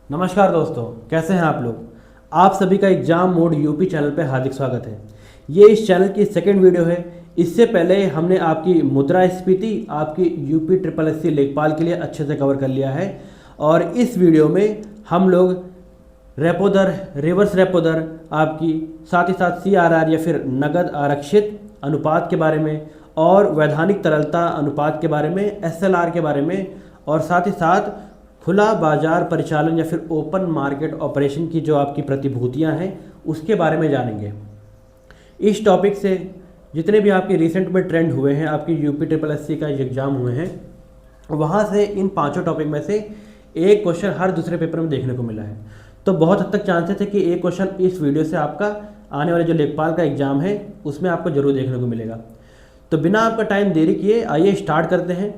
नमस्कार दोस्तों, कैसे हैं आप लोग। आप सभी का एग्जाम मोड यूपी चैनल पे हार्दिक स्वागत है। ये इस चैनल की सेकंड वीडियो है। इससे पहले हमने आपकी मुद्रास्फीति, आपकी यूपी ट्रिपल एससी लेखपाल के लिए अच्छे से कवर कर लिया है। और इस वीडियो में हम लोग रेपो दर, रिवर्स रेपो दर, आपकी साथ ही साथ सीआरआर या फिर नगद आरक्षित अनुपात के बारे में, और वैधानिक तरलता अनुपात के बारे में, एसएलआर के बारे में, और साथ ही साथ खुला बाजार परिचालन या फिर ओपन मार्केट ऑपरेशन की जो आपकी प्रतिभूतियां हैं उसके बारे में जानेंगे। इस टॉपिक से जितने भी आपके रिसेंट में ट्रेंड हुए हैं, आपकी यूपी ट्रिपल एससी का एग्ज़ाम हुए हैं, वहाँ से इन पांचों टॉपिक में से एक क्वेश्चन हर दूसरे पेपर में देखने को मिला है। तो बहुत हद तक चांसेस है कि एक क्वेश्चन इस वीडियो से आपका आने वाले जो लेखपाल का एग्ज़ाम है उसमें आपको जरूर देखने को मिलेगा। तो बिना आपका टाइम देरी किए आइए स्टार्ट करते हैं।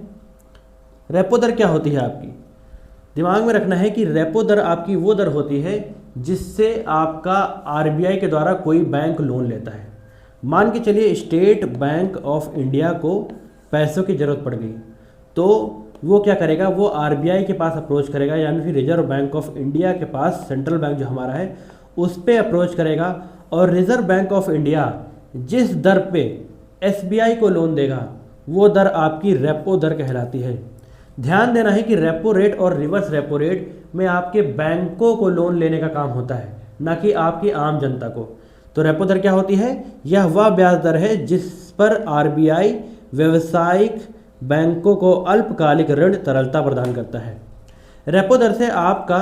रेपो दर क्या होती है आपकी, दिमाग में रखना है कि रेपो दर आपकी वो दर होती है जिससे आपका आरबीआई के द्वारा कोई बैंक लोन लेता है। मान के चलिए स्टेट बैंक ऑफ इंडिया को पैसों की ज़रूरत पड़ गई, तो वो क्या करेगा, वो आरबीआई के पास अप्रोच करेगा, यानी कि रिजर्व बैंक ऑफ इंडिया के पास, सेंट्रल बैंक जो हमारा है उस पर अप्रोच करेगा। और रिजर्व बैंक ऑफ इंडिया जिस दर पे एसबीआई को लोन देगा वो दर आपकी रेपो दर कहलाती है। ध्यान देना है कि रेपो रेट और रिवर्स रेपो रेट में आपके बैंकों को लोन लेने का काम होता है, ना कि आपकी आम जनता को। तो रेपो दर क्या होती है, यह वह ब्याज दर है जिस पर आरबीआई व्यावसायिक बैंकों को अल्पकालिक ऋण तरलता प्रदान करता है। रेपो दर से आपका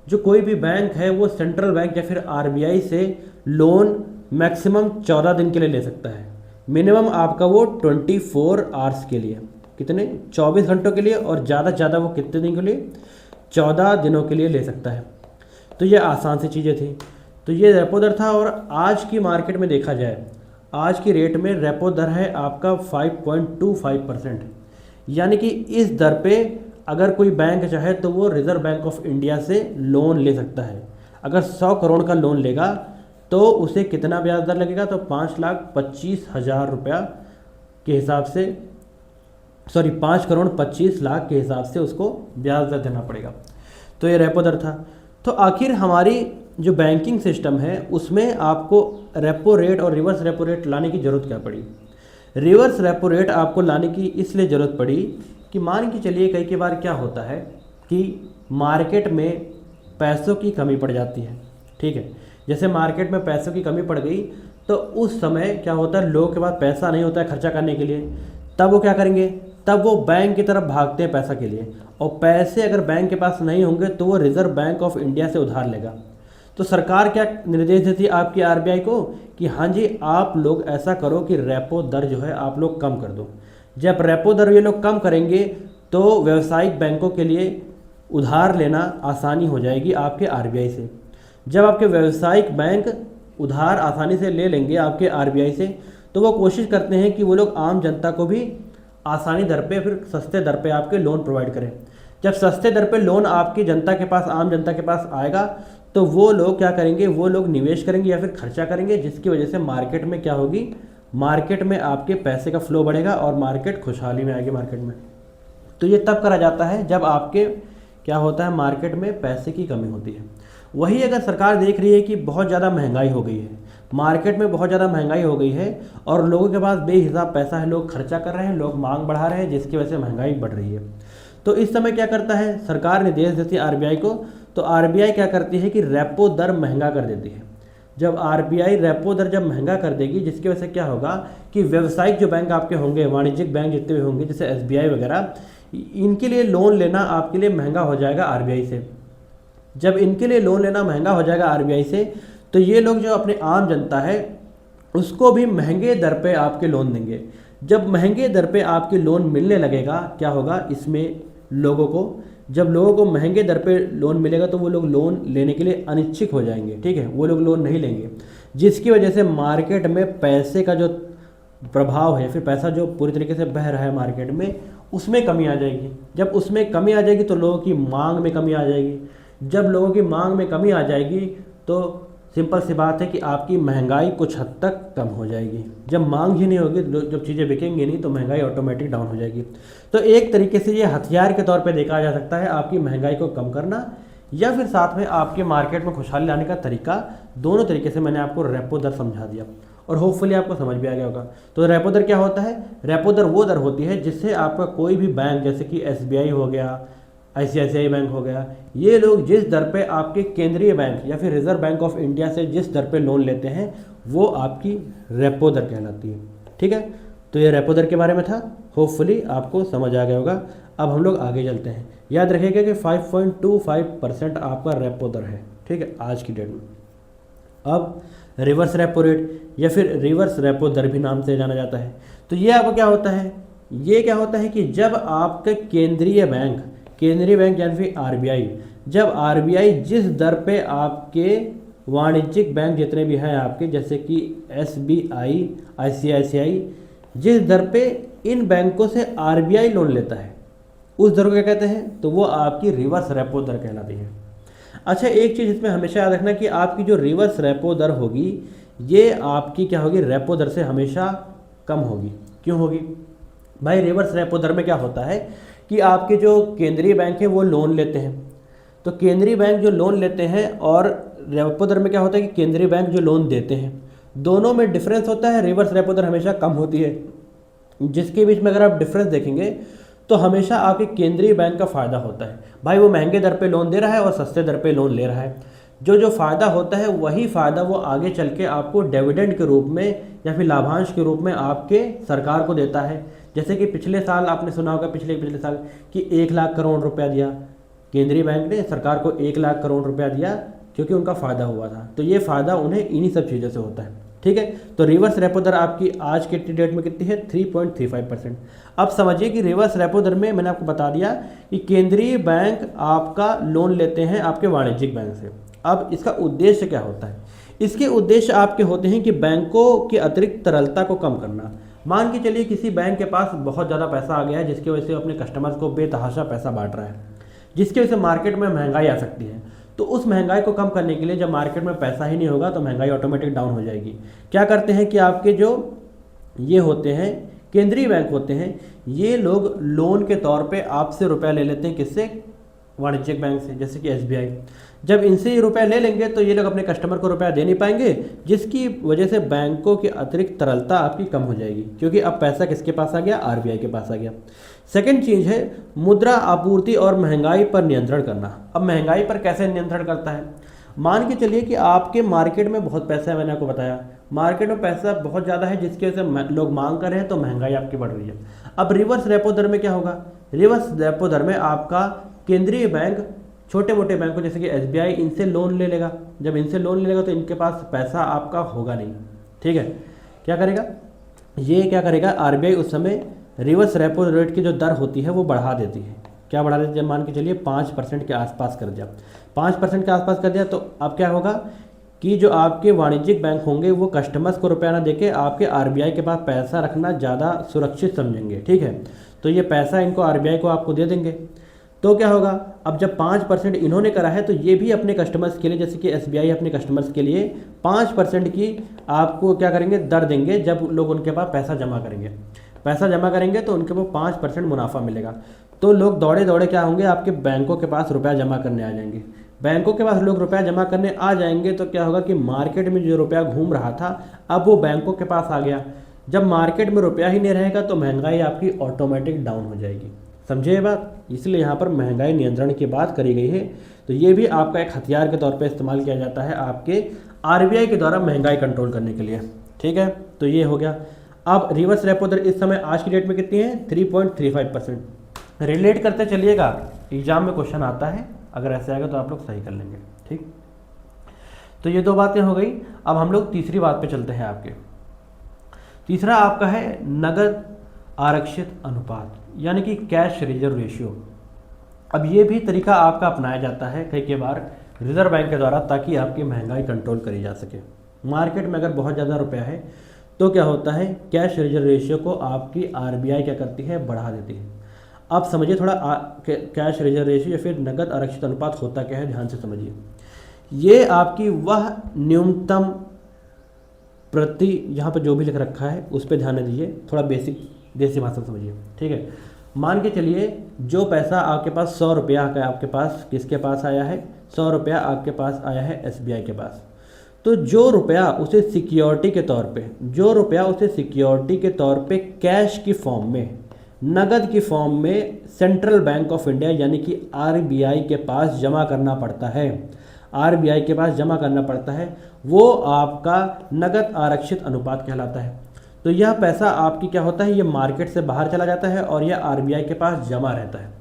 जो कोई भी बैंक है वो सेंट्रल बैंक या फिर आरबीआई से लोन मैक्सिमम 14 दिन के लिए ले सकता है। मिनिमम आपका वो 24 आवर्स के लिए, कितने, 24 घंटों के लिए, और ज़्यादा से ज़्यादा वो कितने दिन के लिए, 14 दिनों के लिए ले सकता है। तो ये आसान सी चीज़ें थी। तो ये रेपो दर था। और आज की मार्केट में देखा जाए, आज की रेट में रेपो दर है आपका 5.25%, यानी कि इस दर पे अगर कोई बैंक चाहे तो वो रिजर्व बैंक ऑफ इंडिया से लोन ले सकता है। अगर 100 करोड़ का लोन लेगा तो उसे कितना ब्याज दर लगेगा, तो 5,25,000 रुपया के हिसाब से, 5,25,00,000 के हिसाब से उसको ब्याज दर देना पड़ेगा। तो ये रेपो दर था। तो आखिर हमारी जो बैंकिंग सिस्टम है उसमें आपको रेपो रेट और रिवर्स रेपो रेट लाने की ज़रूरत क्या पड़ी। रिवर्स रेपो रेट आपको लाने की इसलिए ज़रूरत पड़ी कि मान के चलिए कई बार क्या होता है कि मार्केट में पैसों की कमी पड़ जाती है। ठीक है, जैसे मार्केट में पैसों की कमी पड़ गई तो उस समय क्या होता है, लोगों के पास पैसा नहीं होता है खर्चा करने के लिए। तब वो क्या करेंगे, तब वो बैंक की तरफ भागते हैं पैसा के लिए। और पैसे अगर बैंक के पास नहीं होंगे तो वो रिजर्व बैंक ऑफ इंडिया से उधार लेगा। तो सरकार क्या निर्देश देती है आपकी आरबीआई को कि हाँ जी, आप लोग ऐसा करो कि रेपो दर जो है आप लोग कम कर दो। जब रेपो दर ये लोग कम करेंगे तो व्यावसायिक बैंकों के लिए उधार लेना आसानी हो जाएगी आपके आरबीआई से। जब आपके व्यावसायिक बैंक उधार आसानी से ले लेंगे आपके आरबीआई से, तो वो कोशिश करते हैं कि वो लोग आम जनता को भी आसानी दर पे, फिर सस्ते दर पे आपके लोन प्रोवाइड करें। जब सस्ते दर पे लोन आपकी जनता के पास, आम जनता के पास आएगा तो वो लोग क्या करेंगे, वो लोग निवेश करेंगे या फिर खर्चा करेंगे, जिसकी वजह से मार्केट में क्या होगी, मार्केट में आपके पैसे का फ्लो बढ़ेगा और मार्केट खुशहाली में आएगी मार्केट में। तो ये तब करा जाता है जब आपके क्या होता है, मार्केट में पैसे की कमी होती है। वही अगर सरकार देख रही है कि बहुत ज़्यादा महंगाई हो गई है, मार्केट में बहुत ज़्यादा महंगाई हो गई है और लोगों के पास बेहिसाब पैसा है, लोग खर्चा कर रहे हैं, लोग मांग बढ़ा रहे हैं, जिसकी वजह से महंगाई बढ़ रही है, तो इस समय क्या करता है सरकार, निर्देश देती है आरबीआई को। तो आरबीआई क्या करती है कि रेपो दर महंगा कर देती है। जब आरबीआई रेपो दर जब महंगा कर देगी, जिसकी वजह से क्या होगा कि व्यावसायिक जो बैंक आपके होंगे, वाणिज्यिक बैंक जितने भी होंगे जैसे एसबीआई वगैरह, इनके लिए लोन लेना आपके लिए महंगा हो जाएगा आरबीआई से। जब इनके लिए लोन लेना महंगा हो जाएगा आरबीआई से, तो ये लोग जो अपने आम जनता है उसको भी महंगे दर पे आपके लोन देंगे। जब महंगे दर पे आपके लोन मिलने लगेगा, क्या होगा इसमें लोगों को, जब लोगों को महंगे दर पे लोन मिलेगा तो वो लोग लोन लेने के लिए अनिच्छुक हो जाएंगे। ठीक है, वो लोग लोन नहीं लेंगे, जिसकी वजह से मार्केट में पैसे का जो प्रभाव है, फिर पैसा जो पूरी तरीके से बह रहा है मार्केट में, उसमें कमी आ जाएगी। जब उसमें कमी आ जाएगी तो लोगों की मांग में कमी आ जाएगी। जब लोगों की मांग में कमी आ जाएगी तो सिंपल सी बात है कि आपकी महंगाई कुछ हद तक कम हो जाएगी। जब मांग ही नहीं होगी, जब चीज़ें बिकेंगी नहीं, तो महंगाई ऑटोमेटिक डाउन हो जाएगी। तो एक तरीके से ये हथियार के तौर पे देखा जा सकता है आपकी महंगाई को कम करना, या फिर साथ में आपके मार्केट में खुशहाली लाने का तरीका, दोनों तरीके से मैंने आपको रेपो दर समझा दिया और होपफुली आपको समझ भी आ गया होगा। तो रेपो दर क्या होता है? रेपो दर वो दर होती है जिससे आपका कोई भी बैंक, जैसे कि SBI हो गया, ICICI बैंक हो गया, ये लोग जिस दर पे आपके केंद्रीय बैंक या फिर रिजर्व बैंक ऑफ इंडिया से जिस दर पे लोन लेते हैं वो आपकी रेपो दर कहलाती है। ठीक है, तो ये रेपो दर के बारे में था, होपफुली आपको समझ आ गया होगा। अब हम लोग आगे चलते हैं। याद रखिएगा कि 5.25% आपका रेपो दर है, ठीक है, आज की डेट में। अब रिवर्स रेपो रेट या फिर रिवर्स रेपो दर भी नाम से जाना जाता है। तो ये आपको क्या होता है? ये क्या होता है कि जब आपके केंद्रीय बैंक यानी फिर RBI, जब RBI जिस दर पे आपके वाणिज्यिक बैंक जितने भी हैं आपके, जैसे कि SBI, ICICI, जिस दर पे इन बैंकों से RBI लोन लेता है उस दर को क्या कहते हैं? तो वो आपकी रिवर्स रेपो दर कहलाती है। अच्छा, एक चीज़ इसमें हमेशा याद रखना कि आपकी जो रिवर्स रेपो दर होगी ये आपकी क्या होगी? रेपो दर से हमेशा कम होगी। क्यों होगी भाई? रिवर्स रेपो दर में क्या होता है कि आपके जो केंद्रीय बैंक है वो लोन लेते हैं, तो केंद्रीय बैंक जो लोन लेते हैं और रेपो दर में क्या होता है कि केंद्रीय बैंक जो लोन देते हैं, दोनों में डिफरेंस होता है। रिवर्स रेपो दर हमेशा कम होती है, जिसके बीच में अगर आप डिफरेंस देखेंगे तो हमेशा आपके केंद्रीय बैंक का फ़ायदा होता है। भाई वो महंगे दर पे लोन दे रहा है और सस्ते दर पे लोन ले रहा है, जो फ़ायदा होता है वही फ़ायदा वो आगे चल के आपको डिविडेंड के रूप में या फिर लाभांश के रूप में आपके सरकार को देता है। जैसे कि पिछले साल आपने सुना होगा, पिछले साल कि 1 लाख करोड़ रुपया दिया केंद्रीय बैंक ने सरकार को, 1 लाख करोड़ रुपया दिया क्योंकि उनका फ़ायदा हुआ था। तो ये फ़ायदा उन्हें इन्हीं सब चीज़ों से होता है। ठीक है, तो रिवर्स रेपो दर आपकी आज के डेट में कितनी है? 3.35%। अब समझिए कि रिवर्स रेपो दर में मैंने आपको बता दिया कि केंद्रीय बैंक आपका लोन लेते हैं आपके वाणिज्यिक बैंक से। अब इसका उद्देश्य क्या होता है? इसके उद्देश्य आपके होते हैं कि बैंकों की अतिरिक्त तरलता को कम करना। मान के चलिए किसी बैंक के पास बहुत ज़्यादा पैसा आ गया है जिसकी वजह से अपने कस्टमर्स को बेतहाशा पैसा बांट रहा है, जिसकी वजह से मार्केट में महंगाई आ सकती है। तो उस महंगाई को कम करने के लिए जब मार्केट में पैसा ही नहीं होगा तो महंगाई ऑटोमेटिक डाउन हो जाएगी। क्या करते हैं कि आपके जो ये होते हैं केंद्रीय बैंक होते हैं, ये लोग लोन के तौर पे आपसे रुपया ले लेते हैं। किससे? वाणिज्यिक बैंक से, जैसे कि SBI। जब इनसे ये रुपया ले लेंगे तो ये लोग अपने कस्टमर को रुपया दे नहीं पाएंगे, जिसकी वजह से बैंकों की अतिरिक्त तरलता आपकी कम हो जाएगी, क्योंकि अब पैसा किसके पास आ गया? RBI के पास आ गया। सेकंड चीज़ है मुद्रा आपूर्ति और महंगाई पर नियंत्रण करना। अब महंगाई पर कैसे नियंत्रण करता है? मान के चलिए कि आपके मार्केट में बहुत पैसा है, मैंने आपको बताया मार्केट में पैसा बहुत ज़्यादा है जिसकी वजह से लोग मांग कर रहे हैं, तो महंगाई आपकी बढ़ रही है। अब रिवर्स रेपो दर में क्या होगा? रिवर्स रेपो दर में आपका केंद्रीय बैंक छोटे मोटे बैंकों जैसे कि SBI इनसे लोन ले लेगा। जब इनसे लोन ले लेगा तो इनके पास पैसा आपका होगा नहीं। ठीक है, क्या करेगा? ये क्या करेगा? RBI उस समय रिवर्स रेपो रेट की जो दर होती है वो बढ़ा देती है। क्या बढ़ा देती है? जब मान के चलिए 5% के आसपास कर दिया, 5% के आसपास कर दिया, तो अब क्या होगा कि जो आपके वाणिज्यिक बैंक होंगे वो कस्टमर्स को रुपया ना देके आपके RBI के पास पैसा रखना ज़्यादा सुरक्षित समझेंगे। ठीक है, तो ये पैसा इनको RBI को आपको दे देंगे। तो क्या होगा? अब जब 5% इन्होंने करा है तो ये भी अपने कस्टमर्स के लिए, जैसे कि SBI अपने कस्टमर्स के लिए 5% की आपको क्या करेंगे? दर देंगे। जब लोग उनके पास पैसा जमा करेंगे तो उनके वो 5% मुनाफा मिलेगा। तो लोग दौड़े दौड़े क्या होंगे? आपके बैंकों के पास रुपया जमा करने आ जाएंगे। बैंकों के पास लोग रुपया जमा करने आ जाएंगे तो क्या होगा कि मार्केट में जो रुपया घूम रहा था अब वो बैंकों के पास आ गया। जब मार्केट में रुपया ही नहीं रहेगा तो महंगाई आपकी ऑटोमेटिक डाउन हो जाएगी। समझे ये बात? इसलिए यहाँ पर महंगाई नियंत्रण की बात करी गई है। तो ये भी आपका एक हथियार के तौर पे इस्तेमाल किया जाता है आपके RBI के द्वारा महंगाई कंट्रोल करने के लिए। ठीक है, तो ये हो गया। अब रिवर्स रेपो दर इस समय आज की डेट में कितनी है? 3.35%। रिलेट करते चलिएगा, एग्जाम में क्वेश्चन आता है, अगर ऐसे आएगा तो आप लोग सही कर लेंगे। ठीक, तो ये 2 बातें हो गई। अब हम लोग तीसरी बात पे चलते हैं। आपके तीसरा आपका है नगद आरक्षित अनुपात, यानी कि कैश रिजर्व रेशियो। अब ये भी तरीका आपका अपनाया जाता है कई बार रिजर्व बैंक के द्वारा, ताकि आपकी महंगाई कंट्रोल करी जा सके। मार्केट में अगर बहुत ज़्यादा रुपया है तो क्या होता है? कैश रिजर्व रेशियो को आपकी RBI क्या करती है? बढ़ा देती है। अब समझिए थोड़ा कैश रिजर्व रेशियो या फिर नगद आरक्षित अनुपात होता क्या है, ध्यान से समझिए। ये आपकी वह न्यूनतम प्रति, यहाँ पर जो भी लिख रखा है उस पर ध्यान दीजिए, थोड़ा बेसिक देसी भाषा में समझिए। ठीक है, मान के चलिए जो पैसा आपके पास 100 रुपया का आपके पास किसके पास आया है, 100 रुपया आपके पास आया है एसबीआई के पास। तो जो रुपया उसे सिक्योरिटी के तौर पे, जो रुपया उसे सिक्योरिटी के तौर पे कैश की फॉर्म में, नगद की फॉर्म में सेंट्रल बैंक ऑफ इंडिया यानी कि आरबीआई के पास जमा करना पड़ता है, आरबीआई के पास जमा करना पड़ता है, वो आपका नगद आरक्षित अनुपात कहलाता है। तो यह पैसा आपकी क्या होता है, ये मार्केट से बाहर चला जाता है और यह आरबीआई के पास जमा रहता है।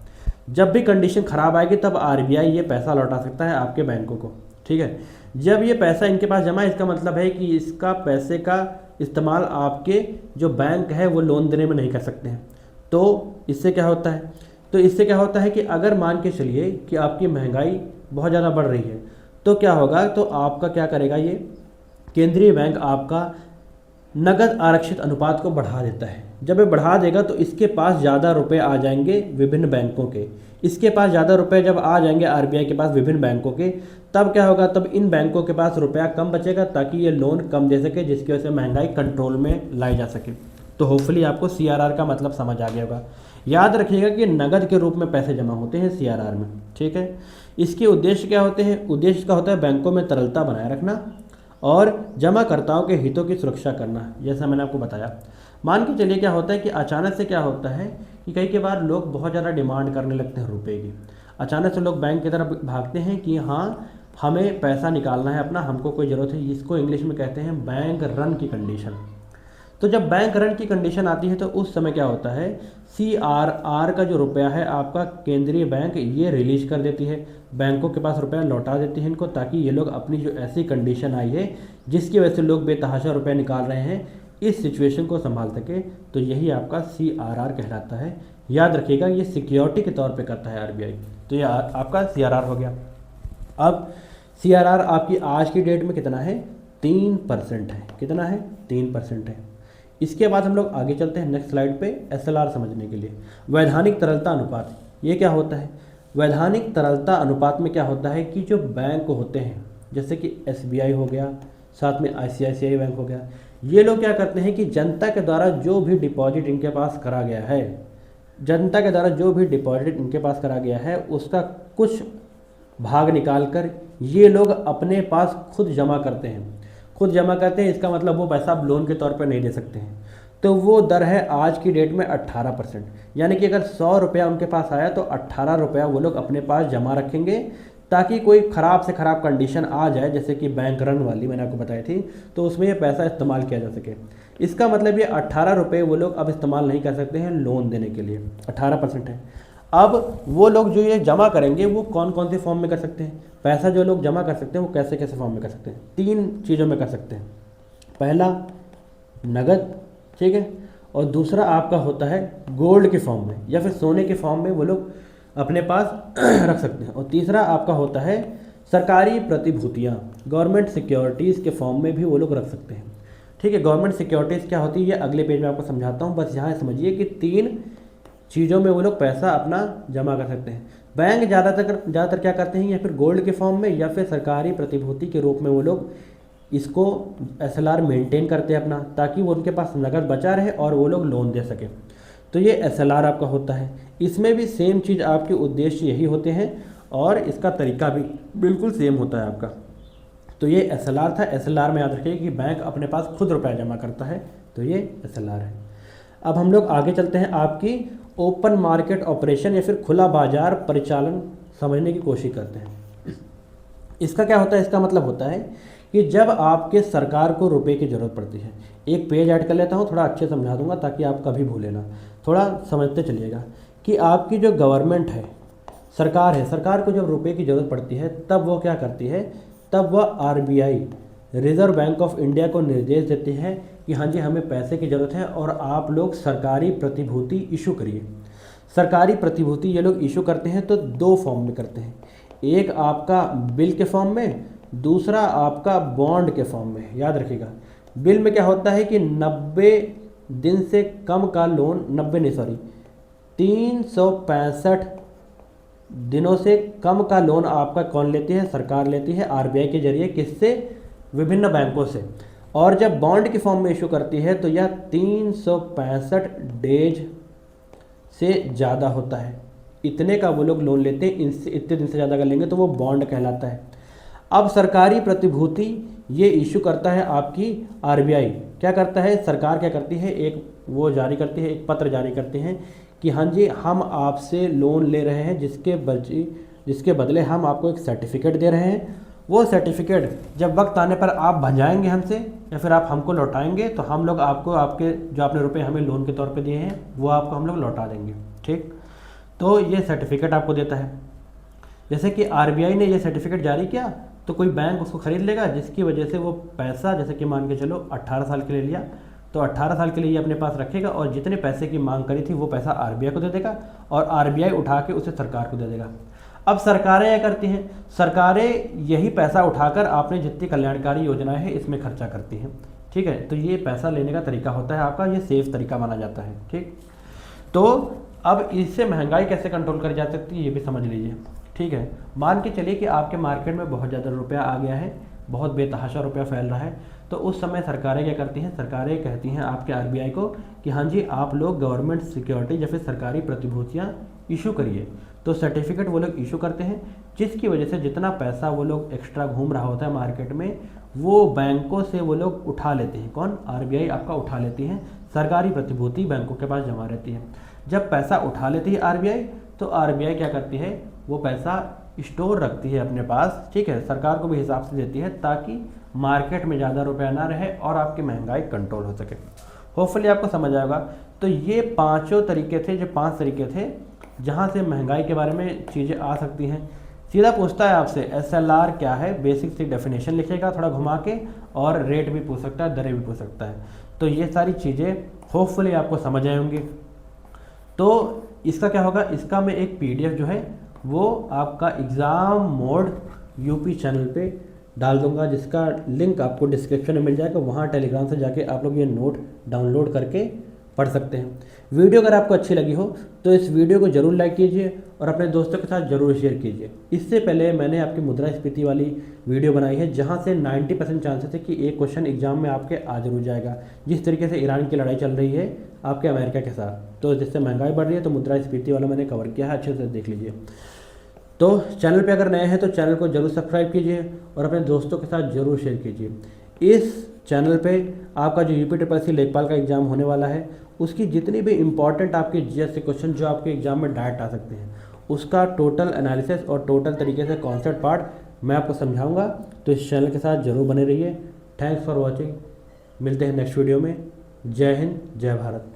जब भी कंडीशन खराब आएगी तब आरबीआई ये पैसा लौटा सकता है आपके बैंकों को, ठीक है। जब ये पैसा इनके पास जमा है, इसका मतलब है कि इसका पैसे का इस्तेमाल आपके जो बैंक है वो लोन देने में नहीं कर सकते हैं। तो इससे क्या होता है, तो इससे क्या होता है कि अगर मान के चलिए कि आपकी महंगाई बहुत ज़्यादा बढ़ रही है तो क्या होगा, तो आपका क्या करेगा, ये केंद्रीय बैंक आपका नगद आरक्षित अनुपात को बढ़ा देता है। जब ये बढ़ा देगा तो इसके पास ज़्यादा रुपए आ जाएंगे विभिन्न बैंकों के, इसके पास ज़्यादा रुपए जब आ जाएंगे आरबीआई के पास विभिन्न बैंकों के, तब क्या होगा, तब इन बैंकों के पास रुपया कम बचेगा ताकि ये लोन कम दे सके, जिसकी वजह से महंगाई कंट्रोल में लाई जा सके। तो होपफुली आपको सीआरआर का मतलब समझ आ गया होगा। याद रखिएगा कि नगद के रूप में पैसे जमा होते हैं सीआरआर में, ठीक है। इसके उद्देश्य क्या होते हैं, उद्देश्य का होता है बैंकों में तरलता बनाए रखना और जमाकर्ताओं के हितों की सुरक्षा करना, जैसा मैंने आपको बताया। मान के चलिए क्या होता है कि अचानक से क्या होता है कि कई बार लोग बहुत ज़्यादा डिमांड करने लगते हैं रुपए की। अचानक से लोग बैंक की तरफ भागते हैं कि हाँ हमें पैसा निकालना है अपना, हमको कोई ज़रूरत है। इसको इंग्लिश में कहते हैं बैंक रन की कंडीशन। तो जब बैंक रन की कंडीशन आती है तो उस समय क्या होता है, सीआरआर का जो रुपया है आपका केंद्रीय बैंक ये रिलीज कर देती है, बैंकों के पास रुपया लौटा देती है इनको, ताकि ये लोग अपनी जो ऐसी कंडीशन आई है जिसकी वजह से लोग बेतहाशा रुपया निकाल रहे हैं, इस सिचुएशन को संभाल सके। तो यही आपका सीआरआर कहलाता है। याद रखिएगा ये सिक्योरिटी के तौर पे करता है आरबीआई। तो ये आपका सीआरआर हो गया। अब सीआरआर आपकी आज की डेट में कितना है, 3% है। कितना है, 3% है। इसके बाद हम लोग आगे चलते हैं नेक्स्ट स्लाइड पे एसएलआर समझने के लिए। वैधानिक तरलता अनुपात, ये क्या होता है, वैधानिक तरलता अनुपात में क्या होता है कि जो बैंक होते हैं जैसे कि एसबीआई हो गया, साथ में आईसीआईसीआई बैंक हो गया, ये लोग क्या करते हैं कि जनता के द्वारा जो भी डिपॉजिट इनके पास करा गया है, जनता के द्वारा जो भी डिपॉजिट इनके पास करा गया है उसका कुछ भाग निकाल कर ये लोग अपने पास खुद जमा करते हैं, खुद जमा करते हैं। इसका मतलब वो पैसा आप लोन के तौर पर नहीं दे सकते हैं। तो वो दर है आज की डेट में 18%, यानी कि अगर 100 रुपया उनके पास आया तो 18 रुपया वो लोग अपने पास जमा रखेंगे, ताकि कोई ख़राब से ख़राब कंडीशन आ जाए जैसे कि बैंक रन वाली मैंने आपको बताई थी, तो उसमें ये पैसा इस्तेमाल किया जा सके। इसका मतलब ये 18 रुपये वो लोग अब इस्तेमाल नहीं कर सकते हैं लोन देने के लिए, 18% है। अब वो लोग जो ये जमा करेंगे वो कौन कौन से फॉर्म में कर सकते हैं, पैसा जो लोग जमा कर सकते हैं वो कैसे कैसे फॉर्म में कर सकते हैं, 3 चीज़ों में कर सकते हैं। पहला नगद, ठीक है, और दूसरा आपका होता है गोल्ड के फॉर्म में या फिर सोने के फॉर्म में वो लोग अपने पास रख सकते हैं, और तीसरा आपका होता है सरकारी प्रतिभूतियाँ, गवर्नमेंट सिक्योरिटीज़ के फॉर्म में भी वो लोग रख सकते हैं। ठीक है, गवर्नमेंट सिक्योरिटीज़ क्या होती है ये अगले पेज में आपको समझाता हूँ, बस यहाँ समझिए कि 3 चीज़ों में वो लोग पैसा अपना जमा कर सकते हैं। बैंक ज़्यादातर क्या करते हैं, या फिर गोल्ड के फॉर्म में या फिर सरकारी प्रतिभूति के रूप में वो लोग इसको एसएलआर मेंटेन करते हैं अपना, ताकि वो उनके पास नगद बचा रहे और वो लोग लोन दे सके। तो ये एसएलआर आपका होता है। इसमें भी सेम चीज़ आपके उद्देश्य यही होते हैं और इसका तरीका भी बिल्कुल सेम होता है आपका। तो ये एसएलआर था। एसएलआर में याद रखिए कि बैंक अपने पास खुद रुपया जमा करता है, तो ये एसएलआर है। अब हम लोग आगे चलते हैं, आपकी ओपन मार्केट ऑपरेशन या फिर खुला बाजार परिचालन समझने की कोशिश करते हैं। इसका क्या होता है, इसका मतलब होता है कि जब आपके सरकार को रुपए की ज़रूरत पड़ती है, एक पेज ऐड कर लेता हूँ, थोड़ा अच्छे समझा दूंगा ताकि आप कभी भूले ना, थोड़ा समझते चलिएगा कि आपकी जो गवर्नमेंट है, सरकार है, सरकार को जब रुपए की ज़रूरत पड़ती है तब वो क्या करती है, तब वह RBI reserve bank of India को निर्देश देती है कि हाँ जी हमें पैसे की ज़रूरत है और आप लोग सरकारी प्रतिभूति इशू करिए। सरकारी प्रतिभूति ये लोग इशू करते हैं तो 2 फॉर्म में करते हैं, एक आपका बिल के फॉर्म में, दूसरा आपका बॉन्ड के फॉर्म में। याद रखिएगा, बिल में क्या होता है कि 90 दिन से कम का लोन, 365 दिनों से कम का लोन आपका कौन लेती है, सरकार लेती है आरबीआई के जरिए, किससे, विभिन्न बैंकों से। और जब बॉन्ड की फॉर्म में इशू करती है तो यह 365 डेज से ज़्यादा होता है, इतने का वो लोग लोन लेते हैं, इनसे इतने दिन से ज़्यादा का लेंगे तो वो बॉन्ड कहलाता है। अब सरकारी प्रतिभूति ये इशू करता है आपकी आरबीआई। क्या करता है सरकार, क्या करती है, एक वो जारी करती है, एक पत्र जारी करते हैं कि हाँ जी हम आपसे लोन ले रहे हैं, जिसके बदले हम आपको एक सर्टिफिकेट दे रहे हैं। वो सर्टिफिकेट जब वक्त आने पर आप भंजाएंगे हमसे या फिर आप हमको लौटाएंगे तो हम लोग आपको आपके जो आपने रुपए हमें लोन के तौर पे दिए हैं वो आपको हम लोग लौटा देंगे। ठीक, तो ये सर्टिफिकेट आपको देता है। जैसे कि आरबीआई ने ये सर्टिफिकेट जारी किया तो कोई बैंक उसको खरीद लेगा, जिसकी वजह से वो पैसा, जैसे कि मान के चलो 18 साल के लिए लिया तो 18 साल के लिए ये अपने पास रखेगा और जितने पैसे की मांग करी थी वो पैसा आरबीआई को दे देगा और आरबीआई उठा के उसे सरकार को दे देगा। अब सरकारें क्या करती हैं, सरकारें यही पैसा उठाकर आपने जितनी कल्याणकारी योजनाएं हैं इसमें खर्चा करती हैं। ठीक है, तो ये पैसा लेने का तरीका होता है आपका, ये सेफ तरीका माना जाता है। ठीक, तो अब इससे महंगाई कैसे कंट्रोल करी जा सकती है ये भी समझ लीजिए। ठीक है, मान के चलिए कि आपके मार्केट में बहुत ज़्यादा रुपया आ गया है, बहुत बेतहाशा रुपया फैल रहा है, तो उस समय सरकारें क्या करती हैं, सरकारें कहती हैं आपके आरबीआई को कि हाँ जी आप लोग गवर्नमेंट सिक्योरिटी या फिर सरकारी प्रतिभूतियाँ इशू करिए। तो सर्टिफिकेट वो लोग इशू करते हैं, जिसकी वजह से जितना पैसा वो लोग एक्स्ट्रा घूम रहा होता है मार्केट में वो बैंकों से वो लोग उठा लेते हैं। कौन, आरबीआई आपका उठा लेती है, सरकारी प्रतिभूति बैंकों के पास जमा रहती है। जब पैसा उठा लेती है आरबीआई तो आरबीआई क्या करती है, वो पैसा स्टोर रखती है अपने पास। ठीक है, सरकार को भी हिसाब से देती है ताकि मार्केट में ज़्यादा रुपया ना रहे और आपकी महंगाई कंट्रोल हो सके। होपफुली आपको समझ आएगा। तो ये पांचों तरीके थे, जो 5 तरीके थे जहाँ से महंगाई के बारे में चीज़ें आ सकती हैं। सीधा पूछता है आपसे एसएलआर क्या है, बेसिक सी डेफिनेशन लिखेगा थोड़ा घुमा के, और रेट भी पूछ सकता है, दरें भी पूछ सकता है। तो ये सारी चीज़ें होपफुली आपको समझ आए होंगी। तो इसका क्या होगा, इसका मैं एक पीडीएफ जो है वो आपका एग्ज़ाम मोड यूपी चैनल पे डाल दूंगा, जिसका लिंक आपको डिस्क्रिप्शन में मिल जाएगा। वहाँ टेलीग्राम से जाके आप लोग ये नोट डाउनलोड करके पढ़ सकते हैं। वीडियो अगर आपको अच्छी लगी हो तो इस वीडियो को जरूर लाइक कीजिए और अपने दोस्तों के साथ जरूर शेयर कीजिए। इससे पहले मैंने आपकी मुद्रास्फीति वाली वीडियो बनाई है जहां से 90% चांसेस है कि एक क्वेश्चन एग्जाम में आपके आ जरूर जाएगा। जिस तरीके से ईरान की लड़ाई चल रही है आपके अमेरिका के साथ, तो जिससे महंगाई बढ़ रही है, तो मुद्रास्फीति वाला मैंने कवर किया है, अच्छे से देख लीजिए। तो चैनल पे अगर नए हैं तो चैनल को जरूर सब्सक्राइब कीजिए और अपने दोस्तों के साथ जरूर शेयर कीजिए। इस चैनल पे आपका जो यूपी लेखपाल का एग्ज़ाम होने वाला है उसकी जितनी भी इंपॉर्टेंट आपके जीएस के क्वेश्चन जो आपके एग्जाम में डायरेक्ट आ सकते हैं उसका टोटल एनालिसिस और टोटल तरीके से कॉन्सेप्ट पार्ट मैं आपको समझाऊंगा। तो इस चैनल के साथ जरूर बने रहिए। थैंक्स फॉर वॉचिंग, मिलते हैं नेक्स्ट वीडियो में। जय हिंद, जय भारत।